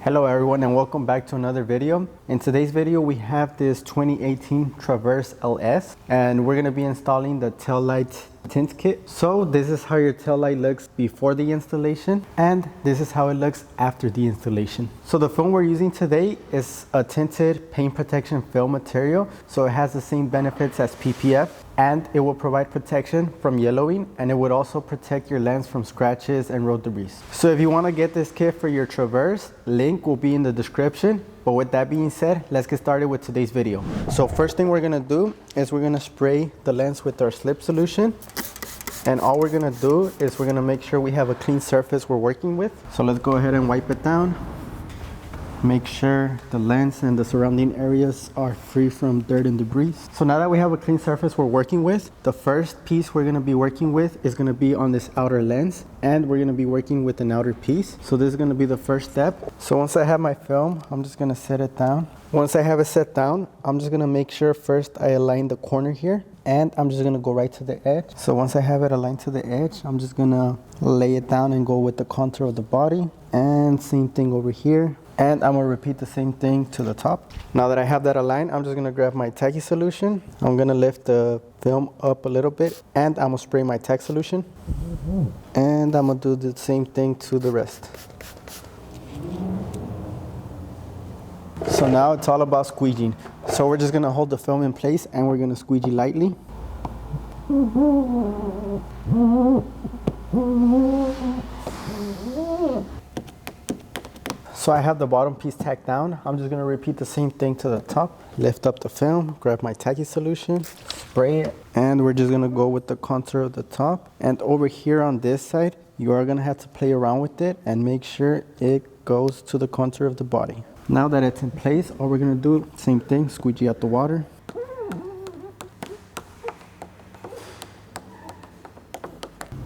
Hello everyone and welcome back to another video. In today's video we have this 2018 Traverse LS and we're going to be installing the Taillight tint kit. So this is how your taillight looks before the installation and this is how it looks after the installation. So the film we're using today is a tinted paint protection film material, so it has the same benefits as PPF and it will provide protection from yellowing, and it would also protect your lens from scratches and road debris. So if you want to get this kit for your Traverse, link will be in the description. But with that being said, let's get started with today's video. So first thing we're gonna do is we're gonna spray the lens with our slip solution. And all we're gonna do is we're gonna make sure we have a clean surface we're working with. So let's go ahead and wipe it down. Make sure the lens and the surrounding areas are free from dirt and debris. So now that we have a clean surface we're working with, the first piece we're gonna be working with is gonna be on this outer lens, and we're gonna be working with an outer piece. So this is gonna be the first step. So once I have my film, I'm just gonna set it down. Once I have it set down, I'm just gonna make sure first I align the corner here, and I'm just gonna go right to the edge. So once I have it aligned to the edge, I'm just gonna lay it down and go with the contour of the body, and same thing over here. And I'm gonna repeat the same thing to the top. Now that I have that aligned, I'm just gonna grab my tacky solution. I'm gonna lift the film up a little bit, and I'm gonna spray my tack solution. And I'm gonna do the same thing to the rest. So now it's all about squeegeeing. So we're just gonna hold the film in place and we're gonna squeegee lightly. So I have the bottom piece tacked down. I'm just gonna repeat the same thing to the top. Lift up the film, grab my tacky solution, spray it, and we're just gonna go with the contour of the top. And over here on this side, you are gonna have to play around with it and make sure it goes to the contour of the body. Now that it's in place, all we're gonna do, same thing, squeegee out the water.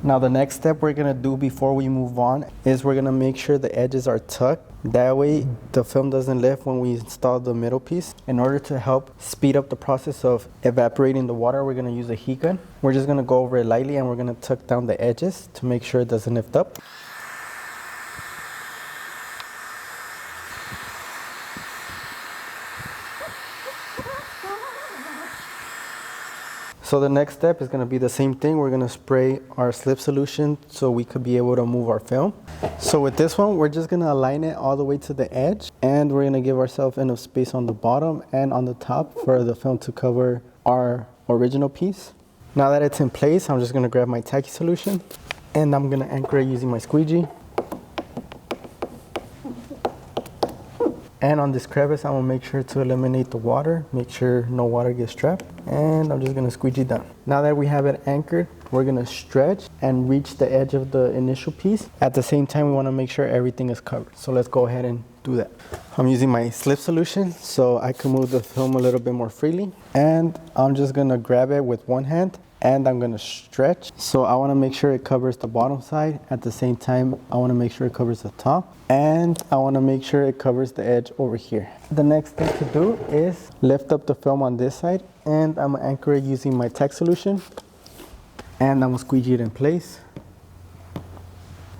Now the next step we're gonna do before we move on is we're gonna make sure the edges are tucked. That way the film doesn't lift when we install the middle piece. In order to help speed up the process of evaporating the water, we're gonna use a heat gun. We're just gonna go over it lightly and we're gonna tuck down the edges to make sure it doesn't lift up. So the next step is going to be the same thing. We're going to spray our slip solution so we could be able to move our film. So with this one, we're just going to align it all the way to the edge, and we're going to give ourselves enough space on the bottom and on the top for the film to cover our original piece. Now that it's in place, I'm just going to grab my tacky solution and I'm going to anchor it using my squeegee. And on this crevice, I'm gonna make sure to eliminate the water, make sure no water gets trapped, and I'm just gonna squeegee down. Now that we have it anchored, we're gonna stretch and reach the edge of the initial piece. At the same time, we wanna make sure everything is covered. So let's go ahead and do that. I'm using my slip solution so I can move the film a little bit more freely. And I'm just gonna grab it with one hand and I'm gonna stretch. So I wanna make sure it covers the bottom side. At the same time, I wanna make sure it covers the top. And I wanna make sure it covers the edge over here. The next thing to do is lift up the film on this side, and I'm gonna anchor it using my tack solution. And I'm gonna squeegee it in place.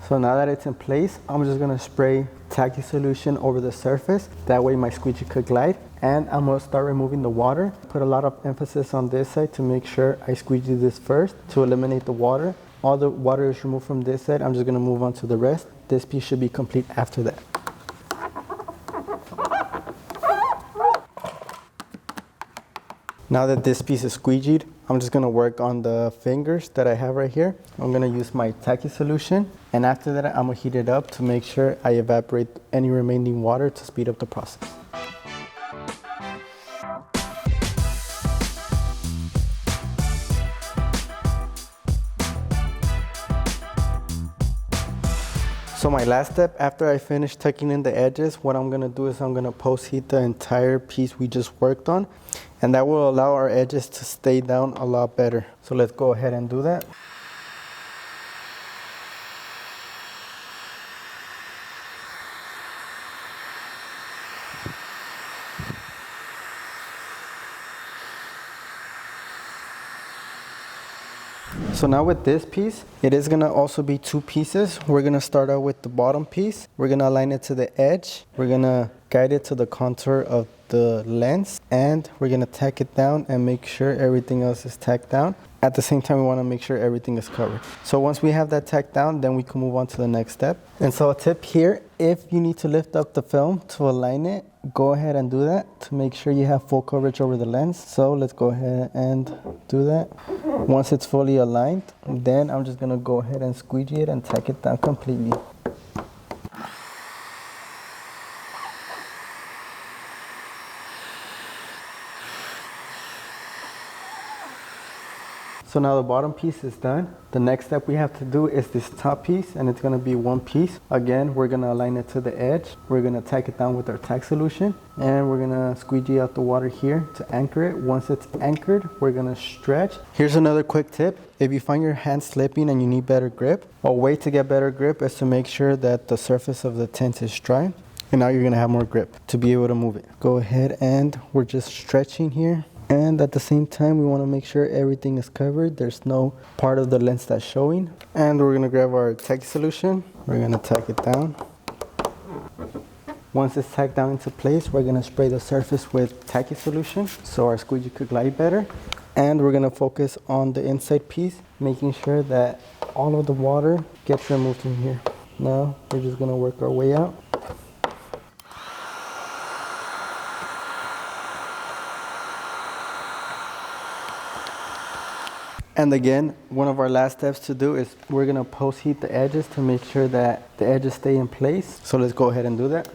So now that it's in place, I'm just gonna spray tacky solution over the surface. That way my squeegee could glide. And I'm gonna start removing the water. Put a lot of emphasis on this side to make sure I squeegee this first to eliminate the water. All the water is removed from this side. I'm just gonna move on to the rest. This piece should be complete after that. Now that this piece is squeegeed, I'm just gonna work on the fingers that I have right here. I'm gonna use my tacky solution, and after that I'm gonna heat it up to make sure I evaporate any remaining water to speed up the process. So my last step, after I finish tucking in the edges, what I'm gonna do is I'm gonna post heat the entire piece we just worked on, and that will allow our edges to stay down a lot better. So let's go ahead and do that. So now with this piece, it is gonna also be two pieces. We're gonna start out with the bottom piece. We're gonna align it to the edge. We're gonna guide it to the contour of the lens, and we're gonna tack it down and make sure everything else is tacked down. At the same time, we wanna make sure everything is covered. So once we have that tacked down, then we can move on to the next step. And so a tip here, if you need to lift up the film to align it, go ahead and do that to make sure you have full coverage over the lens. So let's go ahead and do that. Once it's fully aligned, then I'm just gonna go ahead and squeegee it and tack it down completely. So now the bottom piece is done. The next step we have to do is this top piece, and it's gonna be one piece. Again, we're gonna align it to the edge. We're gonna tack it down with our tack solution, and we're gonna squeegee out the water here to anchor it. Once it's anchored, we're gonna stretch. Here's another quick tip. If you find your hand slipping and you need better grip, a way to get better grip is to make sure that the surface of the tint is dry. And now you're gonna have more grip to be able to move it. Go ahead, and we're just stretching here. And at the same time, we want to make sure everything is covered. There's no part of the lens that's showing. And we're going to grab our tack solution. We're going to tack it down. Once it's tacked down into place, we're going to spray the surface with tacky solution so our squeegee could glide better. And we're going to focus on the inside piece, making sure that all of the water gets removed from here. Now we're just going to work our way out. And again, one of our last steps to do is we're gonna post heat the edges to make sure that the edges stay in place. So let's go ahead and do that.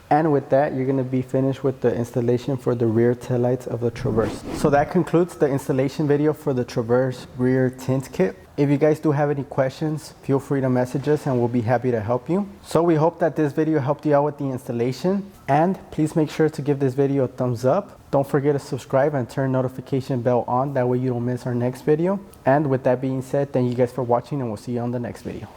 And with that, you're gonna be finished with the installation for the rear taillights of the Traverse. So that concludes the installation video for the Traverse rear tint kit. If you guys do have any questions, feel free to message us and we'll be happy to help you. So we hope that this video helped you out with the installation, and please make sure to give this video a thumbs up. Don't forget to subscribe and turn notification bell on, that way you don't miss our next video. And with that being said, thank you guys for watching, and we'll see you on the next video.